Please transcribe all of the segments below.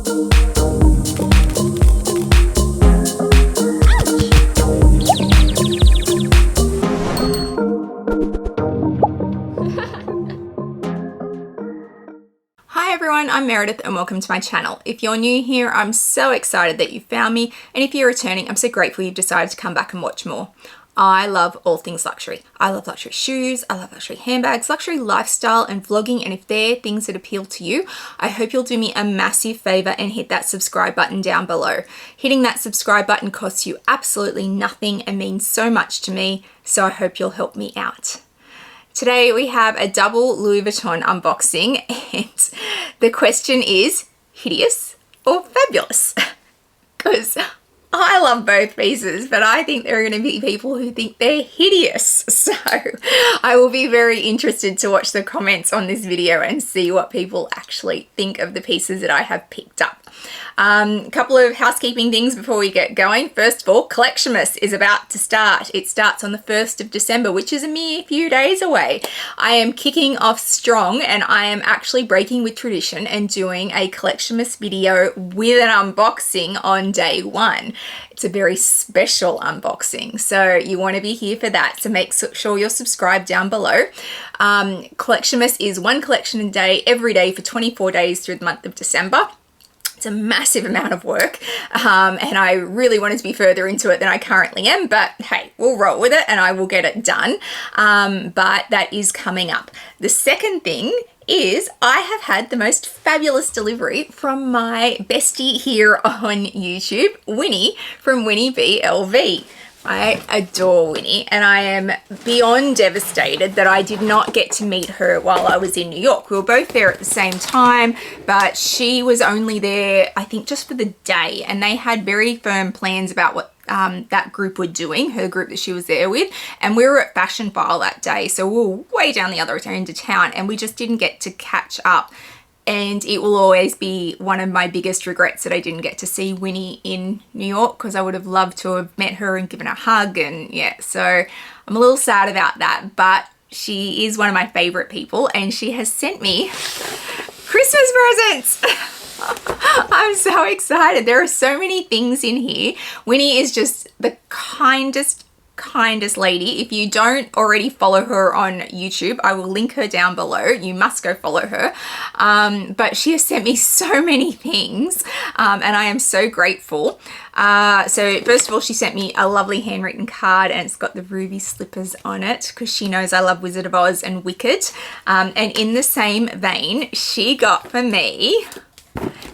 Hi everyone, I'm Meredith and welcome to my channel. If you're new here, I'm so excited that you found me, and if you're returning, I'm so grateful you've decided to come back and watch more. I love all things luxury. I love luxury shoes, I love luxury handbags, luxury lifestyle and vlogging, and if they're things that appeal to you, I hope you'll do me a massive favor and hit that subscribe button down below. Hitting that subscribe button costs you absolutely nothing and means so much to me, so I hope you'll help me out. Today we have a double Louis Vuitton unboxing, and the question is hideous or fabulous? Because I love both pieces, but I think there are going to be people who think they're hideous. So I will be very interested to watch the comments on this video and see what people actually think of the pieces that I have picked up. A couple of housekeeping things before we get going. First of all, Collectionmas is about to start. It starts on the 1st of December, which is a mere few days away. I am kicking off strong and I am actually breaking with tradition and doing a Collectionmas video with an unboxing on day one. It's a very special unboxing, so you want to be here for that, so make sure you're subscribed down below. Collectionmas is one collection a day, every day for 24 days through the month of December. It's a massive amount of work, and I really wanted to be further into it than I currently am, but hey, we'll roll with it and I will get it done. But that is coming up. The second thing is I have had the most fabulous delivery from my bestie here on YouTube, Winnie from Winnie BLV. I adore Winnie and I am beyond devastated that I did not get to meet her while I was in New York. We were both there at the same time, but she was only there, I think, just for the day, and they had very firm plans about what that group were doing, her group that she was there with, and we were at Fashion File that day, so we were way down the other end of town and we just didn't get to catch up. And it will always be one of my biggest regrets that I didn't get to see Winnie in New York, because I would have loved to have met her and given a hug, and yeah, so I'm a little sad about that, but she is one of my favorite people and she has sent me Christmas presents. I'm so excited. There are so many things in here. Winnie is just the kindest lady. If you don't already follow her on YouTube, I will link her down below. You must go follow her. But she has sent me so many things, and I am so grateful. So first of all, she sent me a lovely handwritten card, and it's got the ruby slippers on it because she knows I love Wizard of Oz and Wicked. And in the same vein, she got for me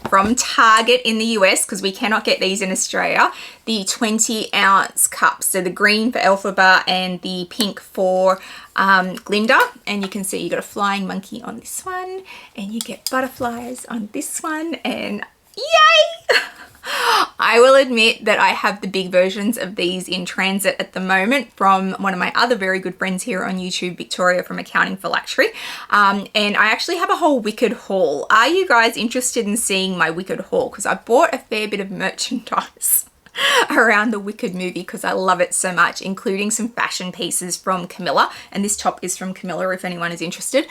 from Target in the US, because we cannot get these in Australia, the 20-ounce cups. So the green for Elphaba and the pink for Glinda. And you can see you got a flying monkey on this one and you get butterflies on this one, and yay! I will admit that I have the big versions of these in transit at the moment from one of my other very good friends here on YouTube, Victoria from Accounting for Luxury. And I actually have a whole Wicked haul. Are you guys interested in seeing my Wicked haul? Because I bought a fair bit of merchandise around the Wicked movie because I love it so much, including some fashion pieces from Camilla, and this top is from Camilla if anyone is interested,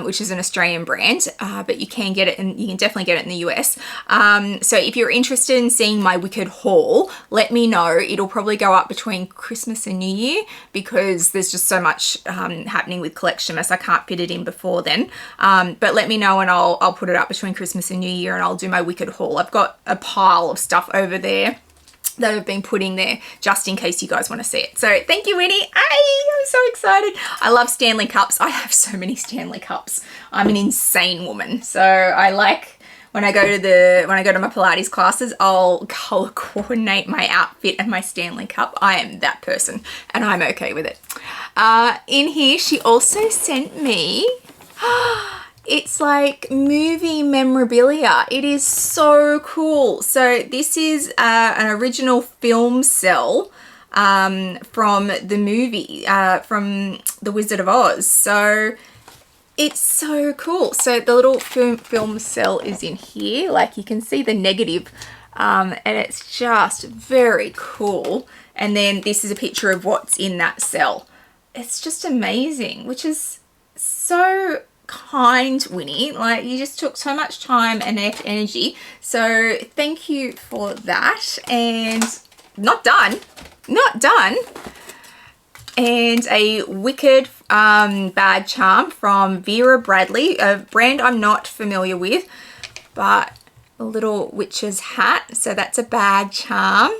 which is an Australian brand, but you can get it, and you can definitely get it in the US. So if you're interested in seeing my Wicked haul, let me know. It'll probably go up between Christmas and New Year because there's just so much happening with Collectionmas. I can't fit it in before then, but let me know and I'll put it up between Christmas and New Year and I'll do my Wicked haul. I've got a pile of stuff over there that I've been putting there just in case you guys want to see it. So thank you, Winnie. I'm so excited. I love Stanley cups. I have so many Stanley cups. I'm an insane woman. So I like when I go to my Pilates classes, I'll color coordinate my outfit and my Stanley cup. I am that person and I'm okay with it. In here, she also sent me it's like movie memorabilia. It is so cool. So this is an original film cell from the movie, from The Wizard of Oz. So it's so cool. So the little film cell is in here. Like you can see the negative, and it's just very cool. And then this is a picture of what's in that cell. It's just amazing, which is so kind, Winnie. Like, you just took so much time and energy. So thank you for that. And not done. Not done. And a wicked bag charm from Vera Bradley, a brand I'm not familiar with, but a little witch's hat. So that's a bag charm.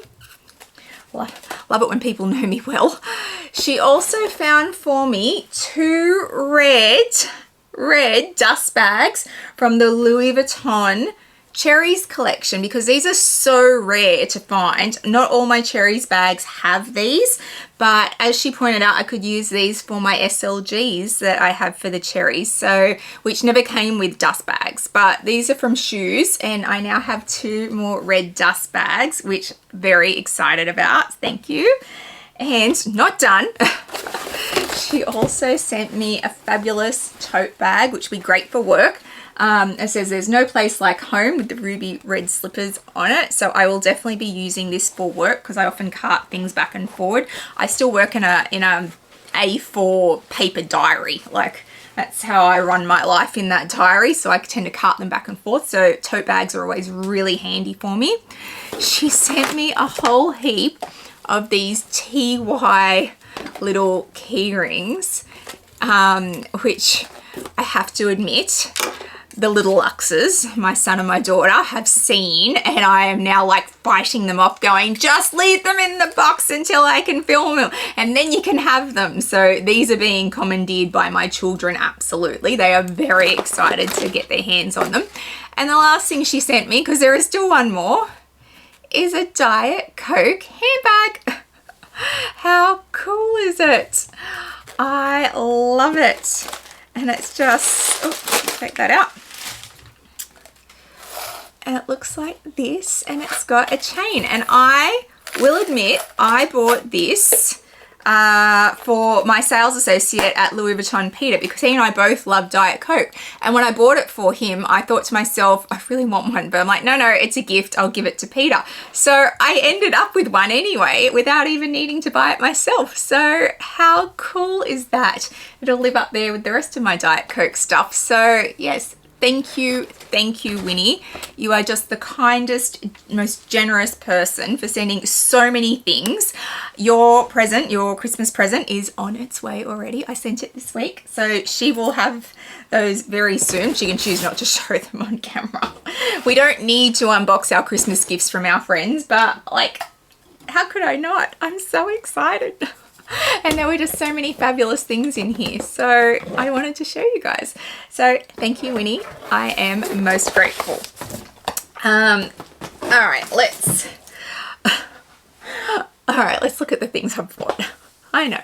Love it when people know me well. She also found for me 2 red dust bags from the Louis Vuitton Cherries collection, because these are so rare to find. Not all my Cherries bags have these, but as she pointed out, I could use these for my SLGs that I have for the Cherries, so which never came with dust bags, but these are from Shoes, and I now have 2 more red dust bags, which very excited about. Thank you. And not done. She also sent me a fabulous tote bag, which would be great for work. It says there's no place like home, with the ruby red slippers on it. So I will definitely be using this for work, because I often cart things back and forward. I still work in a A4 paper diary. Like, that's how I run my life, in that diary. So I tend to cart them back and forth. So tote bags are always really handy for me. She sent me a whole heap of these TY little key rings, which I have to admit, the little Luxes, my son and my daughter, have seen, and I am now like fighting them off, going, just leave them in the box until I can film them and then you can have them. So these are being commandeered by my children, absolutely. They are very excited to get their hands on them. And the last thing she sent me, because there is still one more, is a Diet Coke handbag. How cool is it? I love it. And it's just, oh, take that out. And it looks like this, and it's got a chain. And I will admit, I bought this for my sales associate at Louis Vuitton, Peter, because he and I both love Diet Coke. And when I bought it for him, I thought to myself, I really want one, but I'm like, no, it's a gift. I'll give it to Peter. So I ended up with one anyway, without even needing to buy it myself. So how cool is that? It'll live up there with the rest of my Diet Coke stuff. So yes, thank you, Winnie. You are just the kindest, most generous person for sending so many things. Your present, your Christmas present, is on its way already. I sent it this week, so she will have those very soon. She can choose not to show them on camera. We don't need to unbox our Christmas gifts from our friends, but like, how could I not? I'm so excited. And there were just so many fabulous things in here, so I wanted to show you guys. So thank you, Winnie. I am most grateful. All right, let's look at the things I've bought. I know.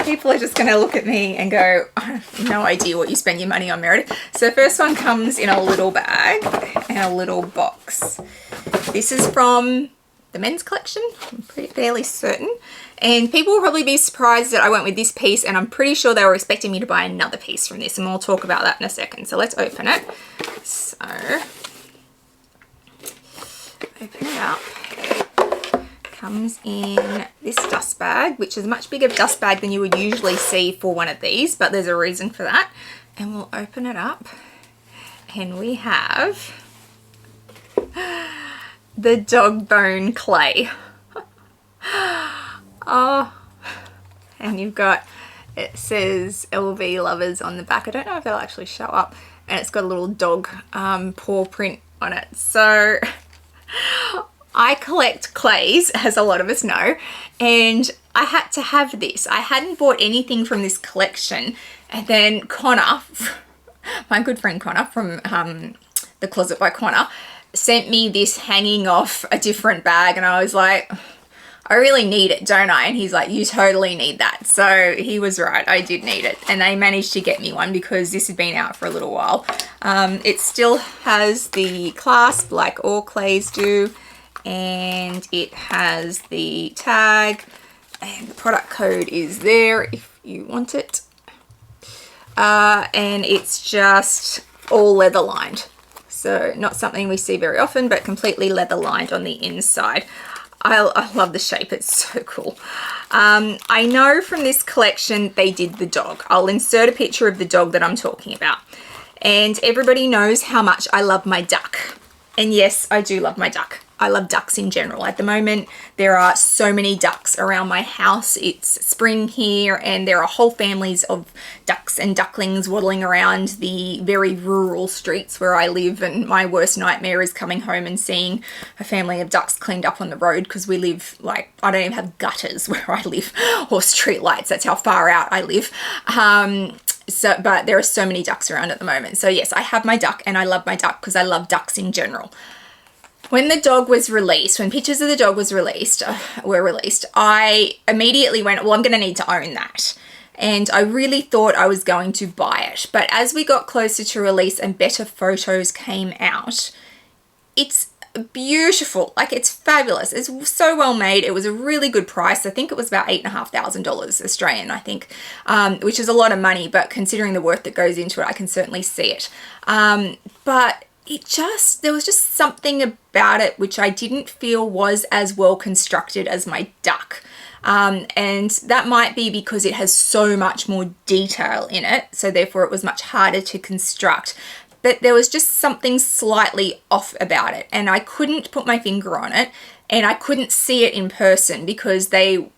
People are just going to look at me and go, I have no idea what you spend your money on, Meredith. So the first one comes in a little bag and a little box. This is from the men's collection, I'm fairly certain. And people will probably be surprised that I went with this piece, and I'm pretty sure they were expecting me to buy another piece from this, and we'll talk about that in a second. So let's open it. So, open it up. Comes in this dust bag, which is a much bigger dust bag than you would usually see for one of these, but there's a reason for that. And we'll open it up, and we have the dog bone clay. Oh, and you've got, it says LV lovers on the back. I don't know if they'll actually show up, and it's got a little dog paw print on it. So I collect clays, as a lot of us know, and I had to have this. I hadn't bought anything from this collection, and then Connor, my good friend Connor from The Closet by Connor, sent me this hanging off a different bag, and I was like, I really need it, don't I? And he's like, you totally need that. So he was right, I did need it. And they managed to get me one because this had been out for a little while. It still has the clasp like all clays do, and it has the tag, and the product code is there if you want it. And it's just all leather lined. So not something we see very often, but completely leather lined on the inside. I love the shape. It's so cool. I know from this collection they did the dog. I'll insert a picture of the dog that I'm talking about. And everybody knows how much I love my duck. And yes, I do love my duck. I love ducks in general. At the moment, there are so many ducks around my house. It's spring here and there are whole families of ducks and ducklings waddling around the very rural streets where I live, and my worst nightmare is coming home and seeing a family of ducks cleaned up on the road, because we live, like, I don't even have gutters where I live or street lights. That's how far out I live. But there are so many ducks around at the moment. So yes, I have my duck and I love my duck because I love ducks in general. When the dog was released, when pictures of the dog were released, I immediately went, well, I'm going to need to own that. And I really thought I was going to buy it. But as we got closer to release and better photos came out, it's beautiful. Like, it's fabulous. It's so well made. It was a really good price. I think it was about $8,500 Australian, I think, which is a lot of money, but considering the work that goes into it, I can certainly see it. But there was just something about it which I didn't feel was as well constructed as my duck. And that might be because it has so much more detail in it, so therefore it was much harder to construct. But there was just something slightly off about it, and I couldn't put my finger on it, and I couldn't see it in person because they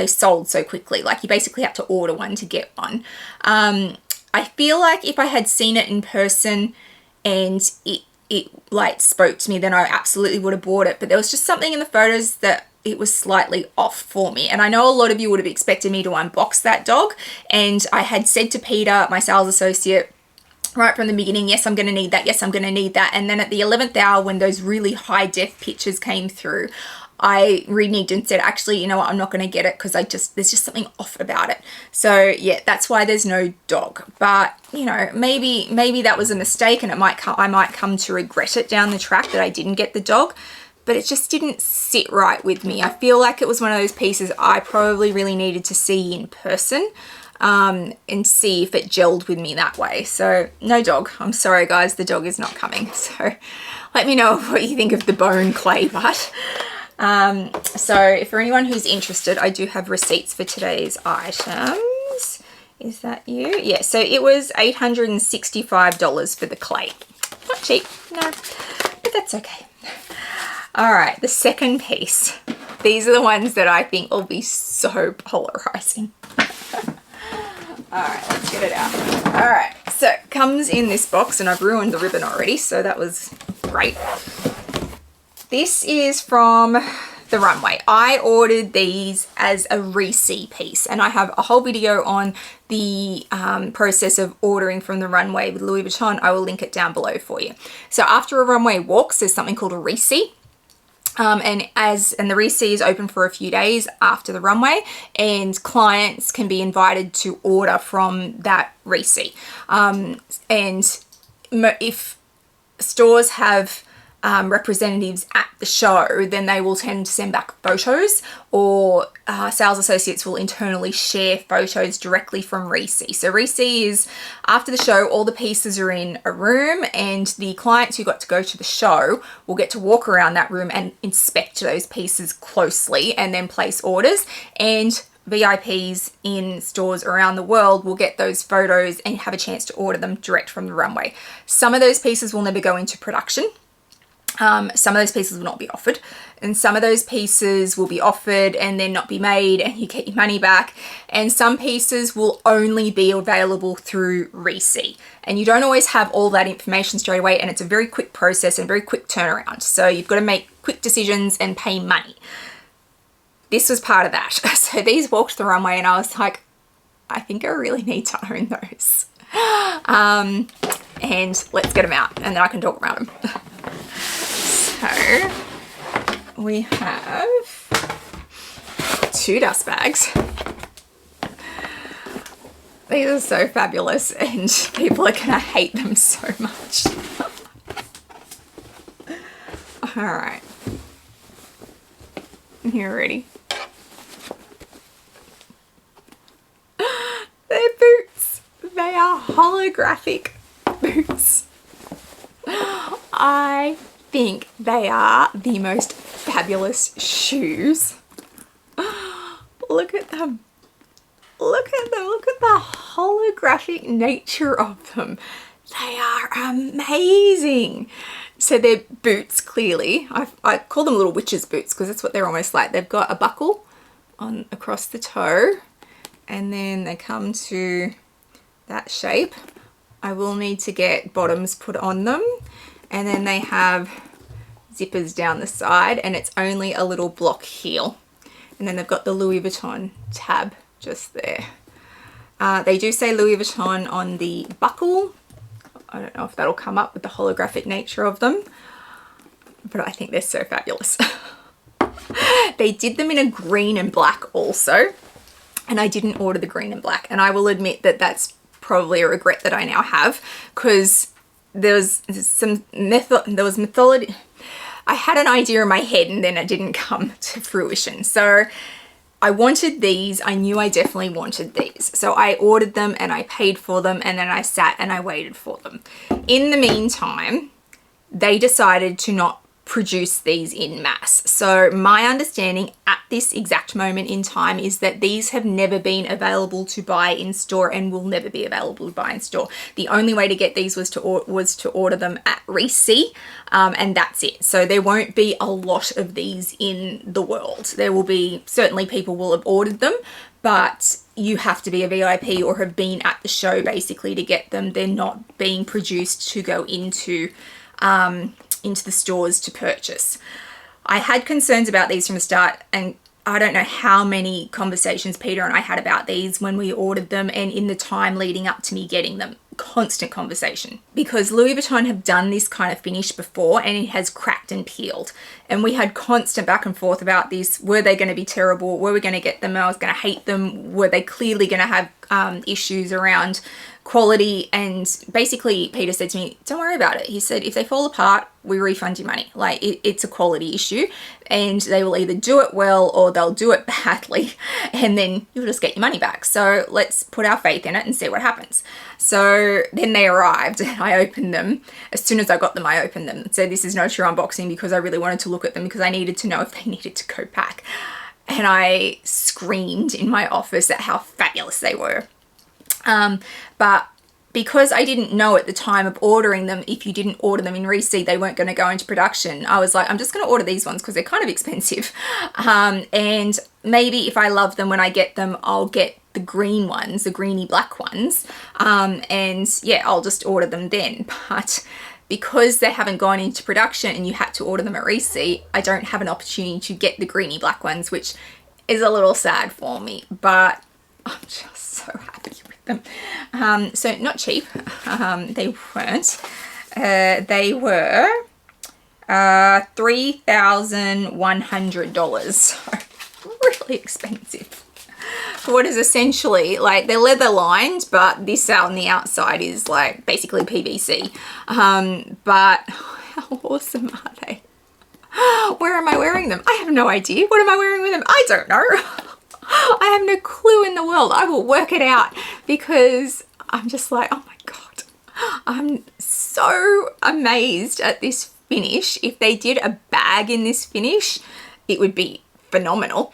sold so quickly. Like, you basically had to order one to get one. I feel like if I had seen it in person and it like spoke to me, then I absolutely would have bought it. But there was just something in the photos that it was slightly off for me. And I know a lot of you would have expected me to unbox that dog. And I had said to Peter, my sales associate, right from the beginning, yes, I'm going to need that. Yes, I'm going to need that. And then at the 11th hour, when those really high def pictures came through, I reneged and said, actually, you know what, I'm not going to get it because there's just something off about it. So yeah, that's why there's no dog. But you know, maybe that was a mistake, and I might come to regret it down the track that I didn't get the dog. But it just didn't sit right with me. I feel like it was one of those pieces I probably really needed to see in person, and see if it gelled with me that way. So no dog. I'm sorry guys, the dog is not coming. So let me know what you think of the bone clay butt. So for anyone who's interested, I do have receipts for today's items. Is that you? Yeah, so it was $865 for the clay. Not cheap, no, but that's okay. All right, the second piece. These are the ones that I think will be so polarizing. All right, let's get it out. All right, so it comes in this box, and I've ruined the ribbon already, so that was great. This is from the Runway. I ordered these as a Reese piece, and I have a whole video on the process of ordering from the Runway with Louis Vuitton. I will link it down below for you. So after a runway walks, there's something called a Reese. And the Reese is open for a few days after the runway, and clients can be invited to order from that Reese. And if stores have representatives at the show, then they will tend to send back photos, or sales associates will internally share photos directly from Reese. So Reese is, after the show, all the pieces are in a room, and the clients who got to go to the show will get to walk around that room and inspect those pieces closely and then place orders. And VIPs in stores around the world will get those photos and have a chance to order them direct from the Runway. Some of those pieces will never go into production. Some of those pieces will not be offered, and some of those pieces will be offered and then not be made, and you get your money back. And some pieces will only be available through Reese, and you don't always have all that information straight away, and it's a very quick process and very quick turnaround. So you've got to make quick decisions and pay money. This was part of that. So these walked the runway, and I was like, I think I really need to own those. And let's get them out, and then I can talk about them. So we have 2 dust bags. These are so fabulous, and people are gonna hate them so much. All right, you're ready. They're boots. They are holographic boots. I think they are the most fabulous shoes. Look at them. Look at them. Look at the holographic nature of them. They are amazing. So they're boots, clearly. I call them little witch's boots because that's what they're almost like. They've got a buckle on across the toe, and then they come to that shape. I will need to get bottoms put on them, and then they have zippers down the side, and it's only a little block heel. And then they've got the Louis Vuitton tab just there. They do say Louis Vuitton on the buckle. I don't know if that'll come up with the holographic nature of them, but I think they're so fabulous. They did them in a green and black also, and I didn't order the green and black, and I will admit that that's probably a regret that I now have, because there was mythology. I had an idea in my head and then it didn't come to fruition. So I wanted these. I knew I definitely wanted these. So I ordered them and I paid for them, and then I sat and I waited for them. In the meantime, they decided to not produce these in mass. So my understanding at this exact moment in time is that these have never been available to buy in store and will never be available to buy in store. The only way to get these was to order them at Reese, and that's it. So there won't be a lot of these in the world. There will be, certainly people will have ordered them, but you have to be a VIP or have been at the show basically to get them. They're not being produced to go into the stores to purchase. I had concerns about these from the start, and I don't know how many conversations Peter and I had about these when we ordered them and in the time leading up to me getting them. Constant conversation, because Louis Vuitton have done this kind of finish before and it has cracked and peeled, and we had constant back and forth about this. Were they going to be terrible? Were we going to get them? I was going to hate them. Were they clearly going to have issues around quality? And basically Peter said to me, don't worry about it. He said, if they fall apart, we refund you money. Like it's a quality issue, and they will either do it well or they'll do it badly, and then you'll just get your money back. So let's put our faith in it and see what happens. So then they arrived and I opened them. As soon as I got them, I opened them. So this is no true unboxing because I really wanted to look at them because I needed to know if they needed to go back. And I screamed in my office at how fabulous they were. But because I didn't know at the time of ordering them, if you didn't order them in Reese, they weren't going to go into production. I was like, I'm just going to order these ones because they're kind of expensive. And maybe if I love them when I get them, I'll get the green ones, the greeny black ones. And yeah, I'll just order them then. But because they haven't gone into production and you had to order them at Reese, I don't have an opportunity to get the greeny black ones, which is a little sad for me, but I'm just so happy with them. So not cheap. They weren't. They were $3,100. So really expensive for what is essentially like, they're leather lined, but this out on the outside is like basically PVC. But how awesome are they? Where am I wearing them? I have no idea. What am I wearing with them? I don't know. I have no clue in the world. I will work it out because I'm just like, oh my God. I'm so amazed at this finish. If they did a bag in this finish, it would be phenomenal.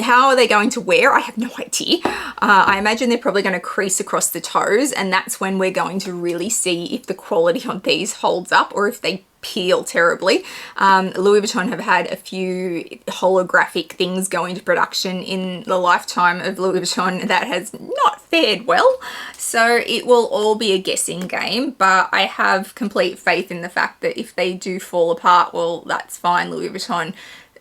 How are they going to wear? I have no idea. I imagine they're probably going to crease across the toes, and that's when we're going to really see if the quality on these holds up or if they peel terribly. Louis Vuitton have had a few holographic things go into production in the lifetime of Louis Vuitton that has not fared well. So it will all be a guessing game, but I have complete faith in the fact that if they do fall apart, well, that's fine. Louis Vuitton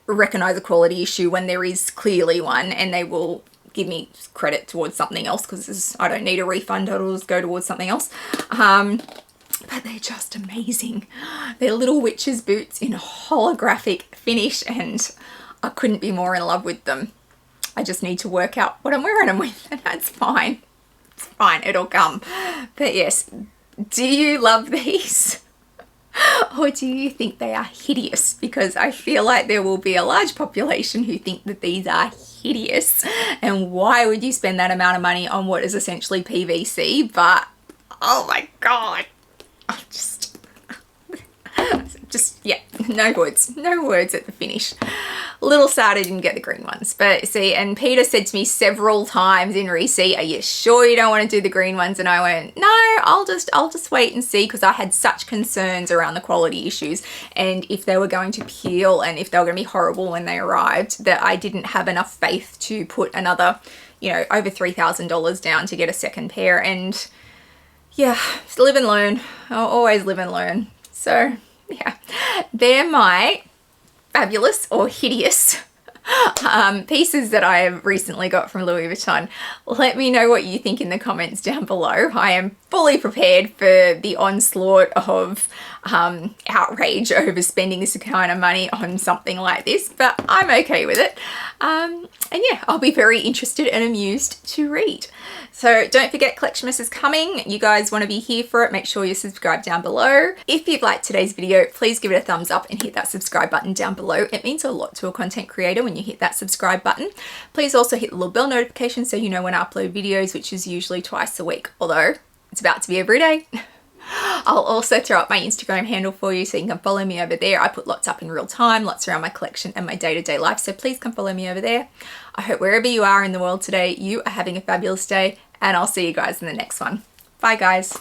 recognize a quality issue when there is clearly one, and they will give me credit towards something else because I don't need a refund. It'll just go towards something else. But they're just amazing. They're little witch's boots in a holographic finish, and I couldn't be more in love with them. I just need to work out what I'm wearing them with, and that's fine. It's fine, it'll come. But yes, do you love these? Or do you think they are hideous? Because I feel like there will be a large population who think that these are hideous. And why would you spend that amount of money on what is essentially PVC? But, oh my God. just, yeah, no words at the finish. A little sad I didn't get the green ones, but see, and Peter said to me several times in receipt, are you sure you don't want to do the green ones? And I went, no, I'll just wait and see, because I had such concerns around the quality issues and if they were going to peel and if they were going to be horrible when they arrived, that I didn't have enough faith to put another, you know, over $3,000 down to get a second pair. And yeah, live and learn. I'll always live and learn. So yeah, they're my fabulous or hideous pieces that I have recently got from Louis Vuitton. Let me know what you think in the comments down below. I am fully prepared for the onslaught of outrage over spending this kind of money on something like this, but I'm okay with it. And yeah, I'll be very interested and amused to read. So don't forget, Collectionmas is coming. You guys want to be here for it, make sure you subscribe down below. If you've liked today's video, please give it a thumbs up and hit that subscribe button down below. It means a lot to a content creator when you hit that subscribe button. Please also hit the little bell notification so you know when I upload videos, which is usually twice a week, although it's about to be every day. I'll also throw up my Instagram handle for you so you can follow me over there. I put lots up in real time, lots around my collection and my day-to-day life, so please come follow me over there. I hope wherever you are in the world today, you are having a fabulous day, and I'll see you guys in the next one. Bye guys.